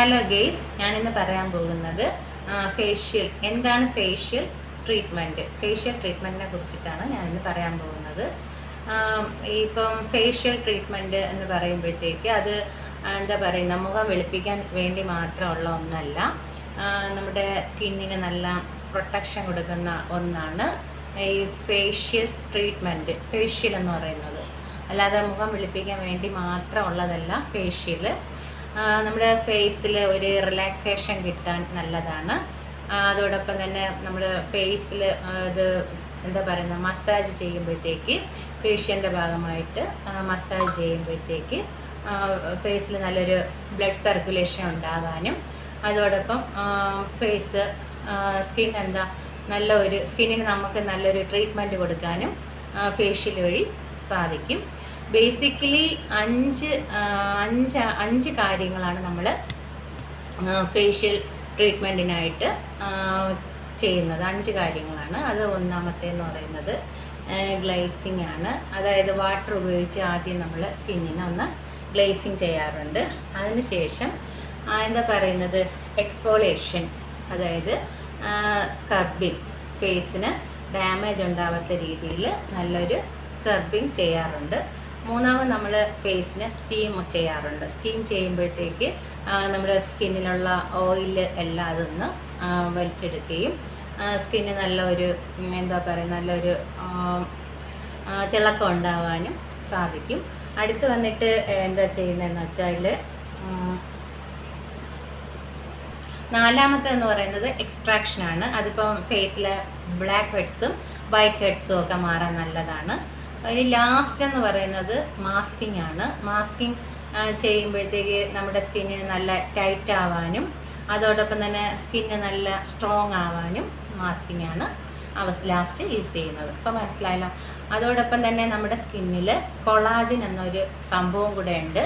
Hello guys, ഞാനിന്ന് പറയാൻ പോകുന്നത് ഫേഷ്യൽ എന്താണ് ഫേഷ്യൽ ട്രീറ്റ്മെൻറ്റിനെ കുറിച്ചിട്ടാണ് ഞാനിന്ന് പറയാൻ പോകുന്നത്. ഇപ്പം ഫേഷ്യൽ ട്രീറ്റ്മെൻറ്റ് എന്ന് പറയുമ്പോഴത്തേക്ക് അത് എന്താ പറയുക, മുഖം വെളുപ്പിക്കാൻ വേണ്ടി മാത്രമുള്ള ഒന്നല്ല. നമ്മുടെ സ്കിന്നിന് നല്ല പ്രൊട്ടക്ഷൻ കൊടുക്കുന്ന ഒന്നാണ് ഈ ഫേഷ്യൽ ട്രീറ്റ്മെൻറ്റ്. ഫേഷ്യൽ എന്ന് പറയുന്നത് അല്ലാതെ മുഖം വെളുപ്പിക്കാൻ വേണ്ടി മാത്രമുള്ളതല്ല. ഫേഷ്യൽ നമ്മുടെ ഫേസിൽ ഒരു റിലാക്സേഷൻ കിട്ടാൻ നല്ലതാണ്. അതോടൊപ്പം തന്നെ നമ്മുടെ ഫേസിൽ ഇത് എന്താ പറയുക, മസാജ് ചെയ്യുമ്പോഴത്തേക്ക് ഫേഷ്യലിൻ്റെ ഭാഗമായിട്ട് മസാജ് ചെയ്യുമ്പോഴത്തേക്ക് ഫേസിൽ നല്ലൊരു ബ്ലഡ് സർക്കുലേഷൻ ഉണ്ടാകാനും അതോടൊപ്പം ഫേസ് സ്കിന്നിന് നമുക്ക് നല്ലൊരു ട്രീറ്റ്മെൻറ്റ് കൊടുക്കാനും ഫേഷ്യൽ വഴി സാധിക്കും. ബേസിക്കലി അഞ്ച് കാര്യങ്ങളാണ് നമ്മൾ ഫേഷ്യൽ ട്രീറ്റ്മെൻറ്റിനായിട്ട് ചെയ്യുന്നത്. 5 കാര്യങ്ങളാണ്. അത് ഒന്നാമത്തേന്ന് പറയുന്നത് ഗ്ലേസിങ് ആണ്. അതായത് വാട്ടർ ഉപയോഗിച്ച് ആദ്യം നമ്മൾ സ്കിന്നിനെ ഒന്ന് ഗ്ലേസിങ് ചെയ്യാറുണ്ട്. അതിനുശേഷം എന്താ പറയുന്നത്, എക്സ്ഫോളിയേഷൻ, അതായത് സ്ക്രബിങ്, ഫേസിന് ഡാമേജ് ഉണ്ടാവാത്ത രീതിയിൽ നല്ലൊരു സ്ക്രബിങ് ചെയ്യാറുണ്ട്. മൂന്നാമത് നമ്മൾ ഫേസിന് സ്റ്റീം ചെയ്യാറുണ്ട്. സ്റ്റീം ചെയ്യുമ്പോഴത്തേക്ക് നമ്മുടെ സ്കിന്നിലുള്ള ഓയിൽ എല്ലാം അതൊന്ന് വലിച്ചെടുക്കുകയും സ്കിന്ന് നല്ലൊരു നല്ലൊരു തിളക്കം ഉണ്ടാവാനും സാധിക്കും. അടുത്ത് വന്നിട്ട് എന്താ ചെയ്യുന്നതെന്ന് വെച്ചാൽ നാലാമത്തെ എന്ന് പറയുന്നത് എക്സ്ട്രാക്ഷനാണ്. അതിപ്പം ഫേസിലെ ബ്ലാക്ക് ഹെഡ്സും വൈറ്റ് ഹെഡ്സും ഒക്കെ മാറാൻ നല്ലതാണ്. ഇനി ലാസ്റ്റ് എന്ന് പറയുന്നത് മാസ്കിംഗ് ആണ്. മാസ്കിംഗ് ചെയ്യുമ്പോഴത്തേക്ക് നമ്മുടെ സ്കിന്നിന് നല്ല ടൈറ്റ് ആവാനും അതോടൊപ്പം തന്നെ സ്കിന്ന് നല്ല സ്ട്രോങ് ആവാനും മാസ്കിംഗ് ആണ് ലാസ്റ്റ് യൂസ് ചെയ്യുന്നത്. ഇപ്പം മനസ്സിലായല്ലോ. അതോടൊപ്പം തന്നെ നമ്മുടെ സ്കിന്നിൽ കൊളാജൻ എന്നൊരു സംഭവം കൂടെ ഉണ്ട്.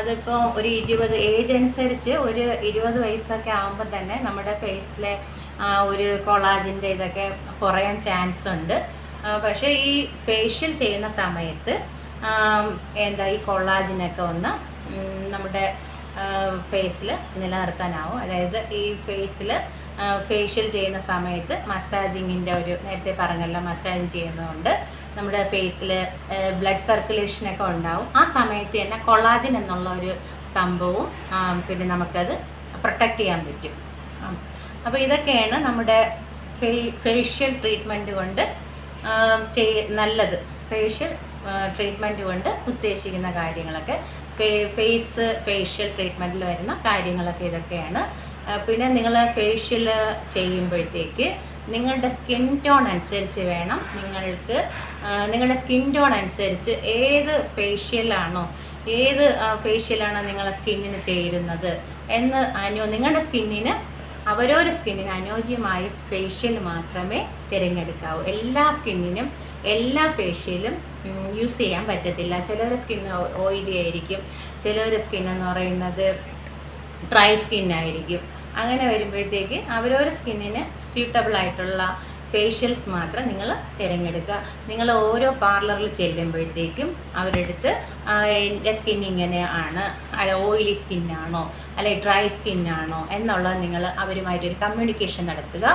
അതിപ്പോൾ ഒരു 20 ഏജ് അനുസരിച്ച് ഒരു 20 വയസ്സൊക്കെ ആകുമ്പോൾ തന്നെ നമ്മുടെ ഫേസിലെ ഒരു കൊളാജിൻ്റെ ഇതൊക്കെ കുറയാൻ ചാൻസ് ഉണ്ട്. പക്ഷേ ഈ ഫേഷ്യൽ ചെയ്യുന്ന സമയത്ത് ഈ കൊളാജിനൊക്കെ ഒന്ന് നമ്മുടെ ഫേസിൽ നിലനിർത്താനാവും. അതായത് ഈ ഫേഷ്യൽ ചെയ്യുന്ന സമയത്ത് മസാജിങ്ങിൻ്റെ നേരത്തെ പറഞ്ഞല്ലോ, മസാജിങ് ചെയ്യുന്നതുകൊണ്ട് നമ്മുടെ ഫേസിൽ ബ്ലഡ് സർക്കുലേഷനൊക്കെ ഉണ്ടാവും. ആ സമയത്ത് തന്നെ കൊളാജിൻ എന്നുള്ള ഒരു സംഭവവും പിന്നെ നമുക്കത് പ്രൊട്ടക്റ്റ് ചെയ്യാൻ പറ്റും. അപ്പോൾ ഇതൊക്കെയാണ് നമ്മുടെ ഫേഷ്യൽ ട്രീറ്റ്മെൻറ്റ് കൊണ്ട് നല്ലത്. ഫേഷ്യൽ ട്രീറ്റ്മെൻറ്റ് കൊണ്ട് ഉദ്ദേശിക്കുന്ന കാര്യങ്ങളൊക്കെ ഫേഷ്യൽ ട്രീറ്റ്മെൻറ്റിൽ വരുന്ന കാര്യങ്ങളൊക്കെ ഇതൊക്കെയാണ്. പിന്നെ നിങ്ങൾ ഫേഷ്യൽ ചെയ്യുമ്പോഴത്തേക്ക് നിങ്ങളുടെ സ്കിൻ ടോൺ അനുസരിച്ച് വേണം നിങ്ങളുടെ സ്കിൻ ടോൺ അനുസരിച്ച് ഏത് ഫേഷ്യലാണോ നിങ്ങളുടെ സ്കിന്നിന് ചേരുന്നത് എന്ന് നിങ്ങളുടെ സ്കിന്നിന് അവരവരുടെ സ്കിന്നിന് അനുയോജ്യമായ ഫേഷ്യൽ മാത്രമേ തിരഞ്ഞെടുക്കാവൂ. എല്ലാ സ്കിന്നിനും എല്ലാ ഫേഷ്യലും യൂസ് ചെയ്യാൻ പറ്റത്തില്ല. ചിലവരുടെ സ്കിൻ ഓയിലി ആയിരിക്കും, ചിലവരുടെ സ്കിൻ എന്ന് പറയുന്നത് ഡ്രൈ സ്കിന്നായിരിക്കും. അങ്ങനെ വരുമ്പോഴത്തേക്ക് അവരവരുടെ സ്കിന്നിന് സ്യൂട്ടബിൾ ആയിട്ടുള്ള ഫേഷ്യൽസ് മാത്രം നിങ്ങൾ തിരഞ്ഞെടുക്കുക. നിങ്ങൾ ഓരോ പാർലറിൽ ചെല്ലുമ്പോഴത്തേക്കും അവരെടുത്ത് എൻ്റെ സ്കിൻ ഇങ്ങനെയാണ്, അല്ല ഓയിലി സ്കിന്നാണോ അല്ലെ ഡ്രൈ സ്കിന്നാണോ എന്നുള്ളത് നിങ്ങൾ അവരുമായിട്ടൊരു കമ്മ്യൂണിക്കേഷൻ നടത്തുക.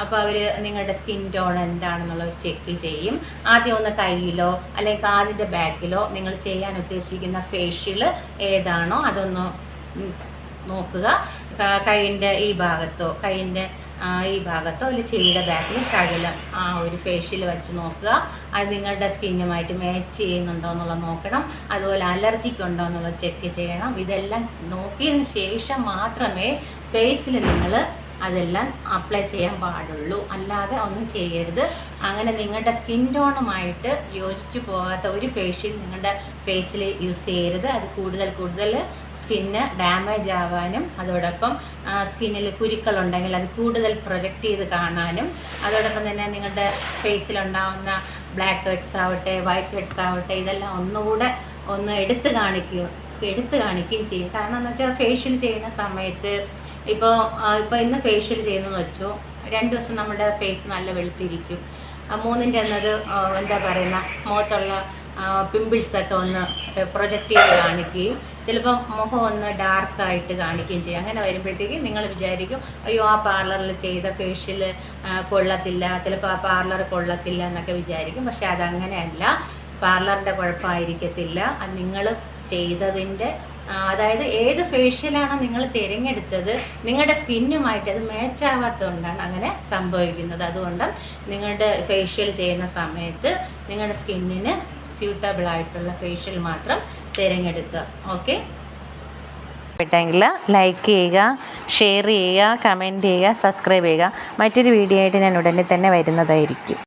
അപ്പോൾ അവർ നിങ്ങളുടെ സ്കിൻ ടോൺ എന്താണെന്നുള്ളത് ചെക്ക് ചെയ്യും. ആദ്യം ഒന്ന് കയ്യിലോ അല്ലെങ്കിൽ കാതിൻ്റെ ബാക്കിലോ നിങ്ങൾ ചെയ്യാൻ ഉദ്ദേശിക്കുന്ന ഫേഷ്യൽ ഏതാണോ അതൊന്ന് നോക്കുക. കൈയിൻ്റെ ഈ ഭാഗത്തോ അല്ലെങ്കിൽ ചെവിയുടെ ബാക്കിൽ ശകലം ഒരു ഫേഷ്യൽ വെച്ച് നോക്കുക. അത് നിങ്ങളുടെ സ്കിന്നുമായിട്ട് മാച്ച് ചെയ്യുന്നുണ്ടോ എന്നുള്ളത് നോക്കണം. അതുപോലെ അലർജിക്ക് ഉണ്ടോ എന്നുള്ളത് ചെക്ക് ചെയ്യണം. ഇതെല്ലാം നോക്കിയതിന് ശേഷം മാത്രമേ ഫേസിൽ നിങ്ങൾ അതെല്ലാം അപ്ലൈ ചെയ്യാൻ പാടുള്ളൂ. അല്ലാതെ ഒന്നും ചെയ്യരുത്. അങ്ങനെ നിങ്ങളുടെ സ്കിൻ ടോണുമായിട്ട് യോജിച്ചു പോകാത്ത ഒരു ഫേഷ്യൽ നിങ്ങളുടെ ഫേസിൽ യൂസ് ചെയ്യരുത്. അത് കൂടുതൽ സ്കിന്ന് ഡാമേജ് ആവാനും അതോടൊപ്പം സ്കിന്നിൽ കുരുക്കളുണ്ടെങ്കിൽ അത് കൂടുതൽ പ്രൊജക്റ്റ് ചെയ്ത് കാണാനും അതോടൊപ്പം തന്നെ നിങ്ങളുടെ ഫേസിലുണ്ടാകുന്ന ബ്ലാക്ക് ഹെഡ്സ് ആവട്ടെ വൈറ്റ് ഹെഡ്സ് ആവട്ടെ ഇതെല്ലാം ഒന്നുകൂടെ എടുത്ത് കാണിക്കുകയും ചെയ്യും. കാരണം എന്ന് വെച്ചാൽ ഫേഷ്യൽ ചെയ്യുന്ന സമയത്ത് ഇപ്പോൾ ഇന്ന് ഫേഷ്യൽ ചെയ്യുന്നതെന്ന് വെച്ചോ, 2 ദിവസം നമ്മുടെ ഫേസ് നല്ല വെളുത്തിരിക്കും. 3ൻ്റെ എന്നത് മുഖത്തുള്ള പിമ്പിൾസൊക്കെ ഒന്ന് പ്രൊജക്റ്റ് ചെയ്ത് കാണിക്കുകയും ചിലപ്പോൾ മുഖം ഒന്ന് ഡാർക്കായിട്ട് കാണിക്കുകയും ചെയ്യും. അങ്ങനെ വരുമ്പോഴത്തേക്ക് നിങ്ങൾ വിചാരിക്കും അയ്യോ ആ പാർലറിൽ ചെയ്ത ഫേഷ്യൽ കൊള്ളത്തില്ല, ചിലപ്പോൾ ആ പാർലർ കൊള്ളത്തില്ല എന്നൊക്കെ വിചാരിക്കും. പക്ഷെ അതങ്ങനെയല്ല, പാർലറിൻ്റെ കുഴപ്പമായിരിക്കത്തില്ല, അത് നിങ്ങൾ ചെയ്തതിൻ്റെ അതായത് ഏത് ഫേഷ്യലാണോ നിങ്ങൾ തിരഞ്ഞെടുത്തത് നിങ്ങളുടെ സ്കിന്നുമായിട്ട് അത് മാച്ച് ആവാത്തതുകൊണ്ടാണ് അങ്ങനെ സംഭവിക്കുന്നത്. അതുകൊണ്ട് നിങ്ങളുടെ ഫേഷ്യൽ ചെയ്യുന്ന സമയത്ത് നിങ്ങളുടെ സ്കിന്നിന് സ്യൂട്ടബിൾ ആയിട്ടുള്ള ഫേഷ്യൽ മാത്രം തിരഞ്ഞെടുക്കുക. ഓക്കെ, ഇഷ്ടപ്പെട്ടെങ്കിൽ ലൈക്ക് ചെയ്യുക, ഷെയർ ചെയ്യുക, കമൻറ്റ് ചെയ്യുക, സബ്സ്ക്രൈബ് ചെയ്യുക. മറ്റൊരു വീഡിയോ ആയിട്ട് ഞാൻ ഉടനെ തന്നെ വരുന്നതായിരിക്കും.